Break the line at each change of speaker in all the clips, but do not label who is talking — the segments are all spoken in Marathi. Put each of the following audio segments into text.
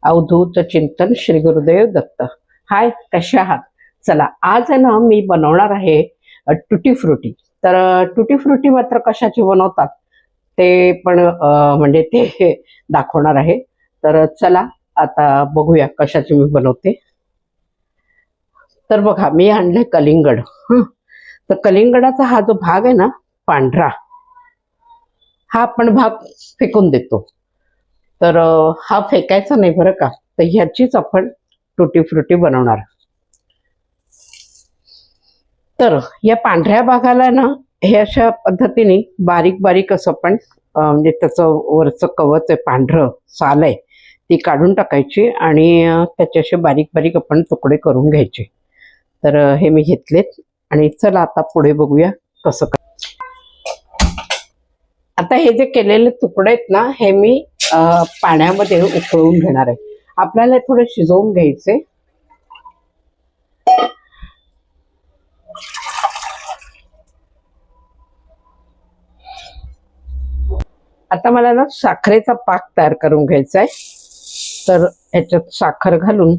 अवधूत चिंतन श्री गुरुदेव दत्त. हाय, कशा आहात? चला, आज आहे ना मी बनवणार आहे टुटी फ्रुटी. तर टुटी फ्रुटी मात्र कशाची बनवतात ते पण म्हणजे ते दाखवणार आहे. तर चला आता बघूया कशाची मी बनवते. तर बघा, मी आणले कलिंगड. तर कलिंगडाचा हा जो भाग आहे ना पांढरा, हा आपण भाग फेकून देतो. तर हा फेकायचा नाही बरं का. तर ह्याचीच आपण टुटी फ्रुटी बनवणार. तर या पांढऱ्या भागाला ना हे अशा पद्धतीने बारीक बारीक असं आपण म्हणजे त्याचं वरचं कवच आहे, पांढरं साल आहे, ती काढून टाकायची आणि त्याचे असे बारीक बारीक आपण तुकडे करून घ्यायचे. तर हे मी घेतलेत आणि चला आता पुढे बघूया कसं. आता हे जे केलेले तुकडे आहेत ना, हे मी पाण्यामध्ये उकळून घेणार आहे. आपल्याला थोडे शिजवून घ्यायचे. आता मला ना साखरेचा पाक तयार करून घ्यायचा आहे. तर ह्याच्यात साखर घालून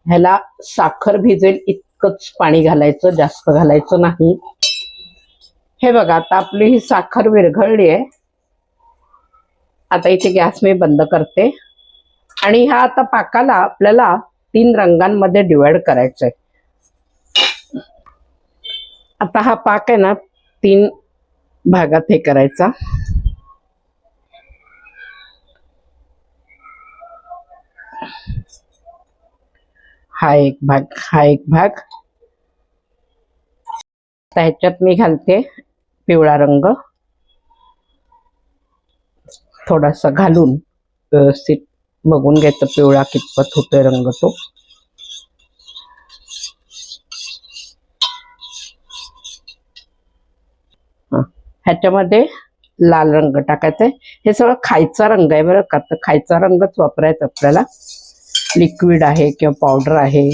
ह्याला साखर भिजेल इतकंच पाणी घालायचं, जास्त घालायचं नाही. हे बघा, आता आपली ही साखर विरघळली आहे. आता इथे गॅस मी बंद करते आणि हा आता पाकाला आपल्याला 3 रंगांमध्ये डिवाइड करायचा आहे. आता हा पाक आहे ना 3 भागात हे करायचा. हा एक भाग, हा एक भाग. आता ह्याच्यात मी घालते पिवळा रंग थोडासा घालून व्यवस्थित बघून घ्यायचं पिवळा कितपत होतोय रंग तो. ह्याच्यामध्ये लाल रंग टाकायचा आहे. हे सगळं खायचा रंग आहे बरं का. तर खायचा रंगच वापरायचा आपल्याला. लिक्विड आहे किंवा पावडर आहे,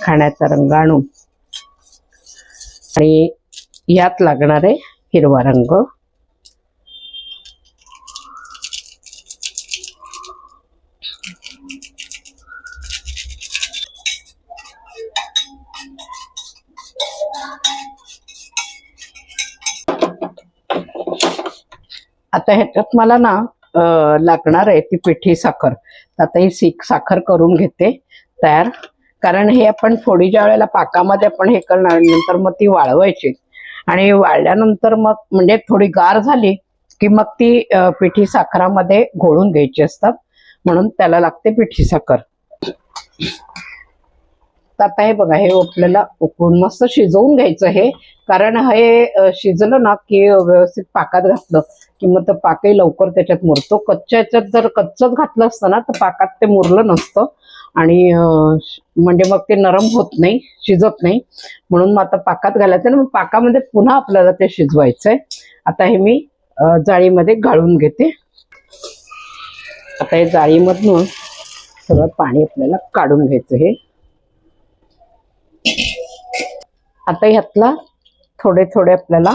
खाण्याचा रंग आणून. आणि यात लागणार आहे हिरवा रंग. आता ह्याच्यात मला ना लागणार आहे ती पिठी साखर. आता ही साखर करून घेते तयार. कारण हे आपण फोडी ज्या वेळेला पाकामध्ये आपण हे करणार, नंतर मग ती वाळवायची आणि वाळल्यानंतर मग म्हणजे थोडी गार झाली की मग ती पिठी साखरामध्ये घोळून घ्यायची असतात. म्हणून त्याला लागते पिठी साखर. आता हे बघा, हे आपल्याला उकळून मस्त शिजवून घ्यायचं हे. कारण हे शिजलं ना की व्यवस्थित पाकात घातलं की मग तर पाकही लवकर त्याच्यात मुरतो. कच्च्या ह्याच्यात जर कच्चच घातलं असतं ना तर पाकात ते मुरलं नसतं आणि म्हणजे मग ते नरम होत नाही, शिजत नाही. म्हणून मग आता पाकात घालायचं ना, मग पाकामध्ये पुन्हा आपल्याला ते शिजवायचंय. आता हे मी जाळीमध्ये गाळून घेते. आता हे जाळीमधून सगळं पाणी आपल्याला काढून घ्यायचं हे. आता ह्यातला थोडे थोडे आपल्याला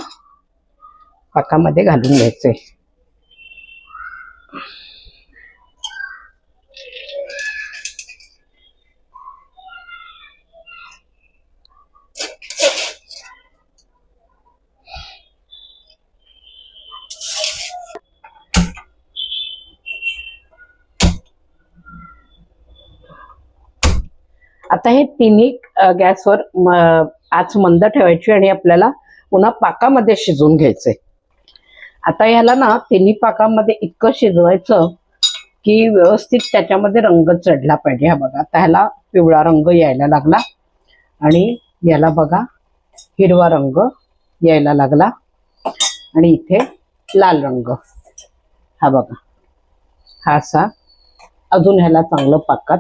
पाकामध्ये घालून घ्यायचे. आता हे तिन्ही गॅसवर आच मंद ठेवायची आणि आपल्याला पुन्हा पाकामध्ये शिजवून घ्यायचंय. आता ह्याला ना तिन्ही पाकामध्ये इतकं शिजवायचं की व्यवस्थित त्याच्यामध्ये रंग चढला पाहिजे. हा बघा, आता ह्याला पिवळा रंग यायला लागला आणि याला बघा हिरवा रंग यायला लागला आणि इथे लाल रंग. हा बघा, हा असा अजून ह्याला चांगलं पाकात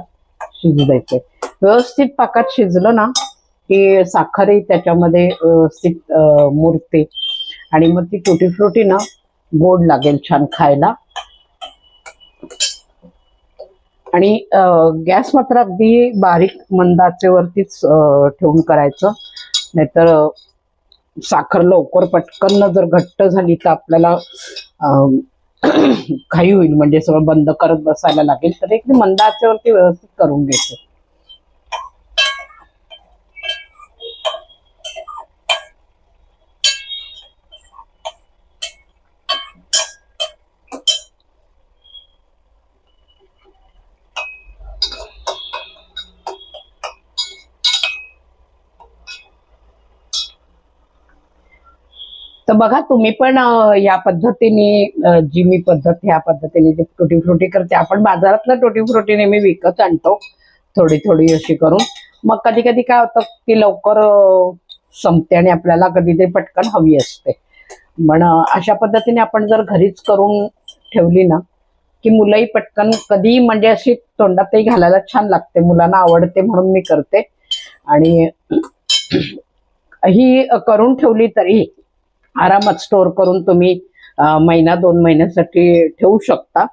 शिजू द्यायचंय. व्यवस्थित पाकात शिजलं ना की साखरही त्याच्यामध्ये व्यवस्थित मुरते आणि मग ती टुटी फ्रुटी ना गोड लागेल छान खायला. आणि गॅस मात्र अगदी बारीक मंद आचेवरतीच ठेवून करायचं, नाहीतर साखर लवकर पटकन जर घट्ट झाली तर आपल्याला घाई होईल, म्हणजे सगळं बंद करत बसायला लागेल. तर एक मंद आचेवरती व्यवस्थित करून घ्यायचं. तर बघा तुम्ही पण या पद्धतीने जी मी पद्धत ह्या पद्धतीने जी टुटी फ्रुटी करते, आपण बाजारातलं टुटी फ्रुटी नेहमी विकत आणतो थोडी थोडी अशी करून. मग कधी कधी काय होतं की लवकर संपते आणि आपल्याला कधीतरी पटकन हवी असते. पण अशा पद्धतीने आपण जर घरीच करून ठेवली ना की मुलंही पटकन कधी म्हणजे अशी तोंडातही घालायला छान लागते, मुलांना आवडते म्हणून मी करते. आणि ही करून ठेवली तरी आरामात स्टोर करून तुम्ही महिना 2 महिन्यासाठी ठेवू शकता.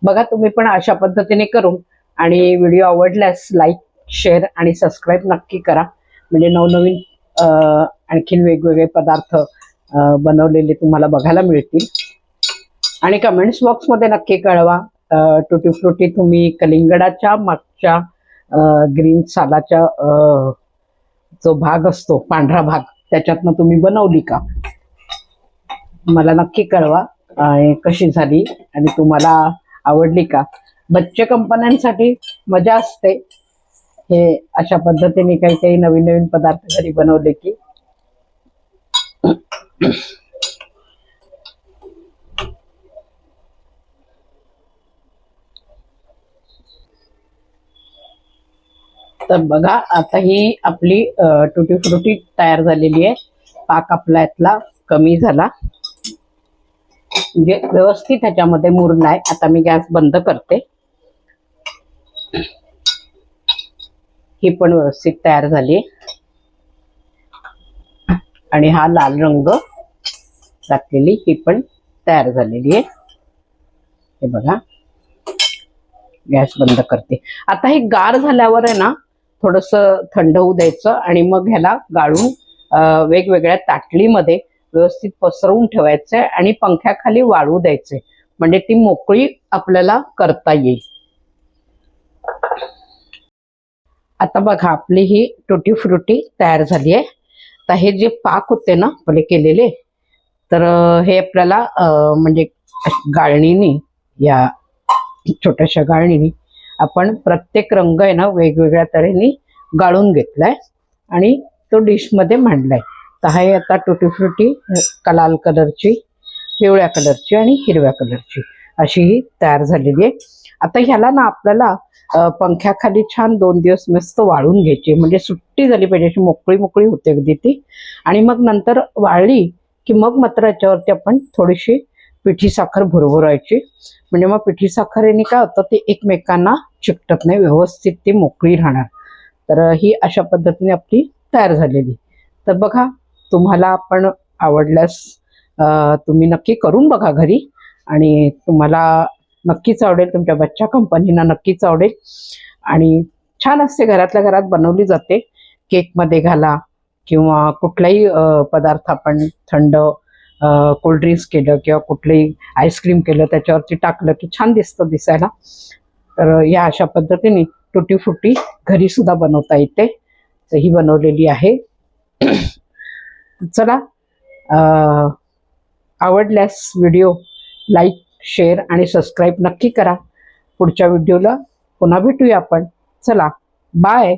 बघा तुम्ही पण अशा पद्धतीने करून, आणि व्हिडिओ आवडल्यास लाईक शेअर आणि सबस्क्राईब नक्की करा, म्हणजे नवनवीन आणखीन वेगवेगळे पदार्थ बनवलेले तुम्हाला बघायला मिळतील. आणि कमेंट्स बॉक्समध्ये नक्की कळवा टुटी फ्रुटी तुम्ही कलिंगडाच्या मागच्या ग्रीन सालाच्या जो भाग असतो पांढरा भाग त्याच्यातनं तुम्ही बनवली का, मला नक्की कळवा. कशी झाली आणि तुम्हाला आवडली का. बच्चे कंपन्यांसाठी मजा असते हे अशा पद्धतीने काही काही नवीन नवीन पदार्थ घरी बनवले की. तर बघा आता ही आपली टुटी फ्रुटी तयार झालेली आहे. पाक आपला यातला कमी झाला, म्हणजे व्यवस्थित ह्याच्यामध्ये मुरलाय. आता मी गॅस बंद करते. ही पण व्यवस्थित तयार झाली आणि हा लाल रंग घातलेली ही पण तयार झालेली आहे. हे बघा गॅस बंद करते. आता हे गार झाल्यावर आहे ना थोडस थंड होऊ द्यायचं आणि मग ह्याला गाळून वेगवेगळ्या ताटलीमध्ये व्यवस्थित पसरवून ठेवायचे आणि पंख्याखाली वाळू द्यायचे, म्हणजे ती मोकळी आपल्याला करता येईल. आता बघा आपली ही टुटी फ्रुटी तयार झाली आहे. तर हे जे पाक होते ना आपले केलेले, तर हे आपल्याला म्हणजे गाळणीने, या छोट्याशा गाळणीने आपण प्रत्येक रंग आहे ना वेगवेगळ्या तऱ्हेने गाळून घेतलाय आणि तो डिश मध्ये मांडलाय. तर हे आता टुटी फ्रुटी लाल कलरची, पिवळ्या कलरची आणि हिरव्या कलरची अशी ही तयार झालेली आहे. आता ह्याला ना आपल्याला पंख्याखाली छान 2 दिवस मस्त वाळून घ्यायची, म्हणजे सुट्टी झाली पाहिजे, अशी मोकळी मोकळी होते अगदी ती. आणि मग नंतर वाळली की मग मात्र याच्यावरती आपण थोडीशी पिठी साखर भुरभुरायची, म्हणजे मग पिठी साखरेने काय होतं ते एकमेकांना चिकटत नाही, व्यवस्थित ती मोकळी राहणार. तर ही अशा पद्धतीने आपली तयार झालेली. तर बघा तुम्हाला पण आवडल्यास तुम्ही नक्की करून बघा घरी, आणि तुम्हाला नक्कीच आवडेल, तुमच्या बच्चा कंपनीना नक्कीच आवडेल. आणि छान असते, घरातल्या घरात बनवली जाते. केकमध्ये घाला किंवा कुठलाही पदार्थ आपण थंड कोल्ड्रिंक्स केलं किंवा कुठलंही आईस्क्रीम केलं त्याच्यावरती टाकलं की छान दिसतं दिसायला. तर या अशा पद्धतीने टुटी फ्रुटी घरी सुद्धा बनवता येते. तर ही बनवलेली आहे. चला आवडल्यास व्हिडिओ लाईक शेअर आणि सबस्क्राईब नक्की करा. पुढच्या व्हिडिओला पुन्हा भेटूया आपण. चला बाय.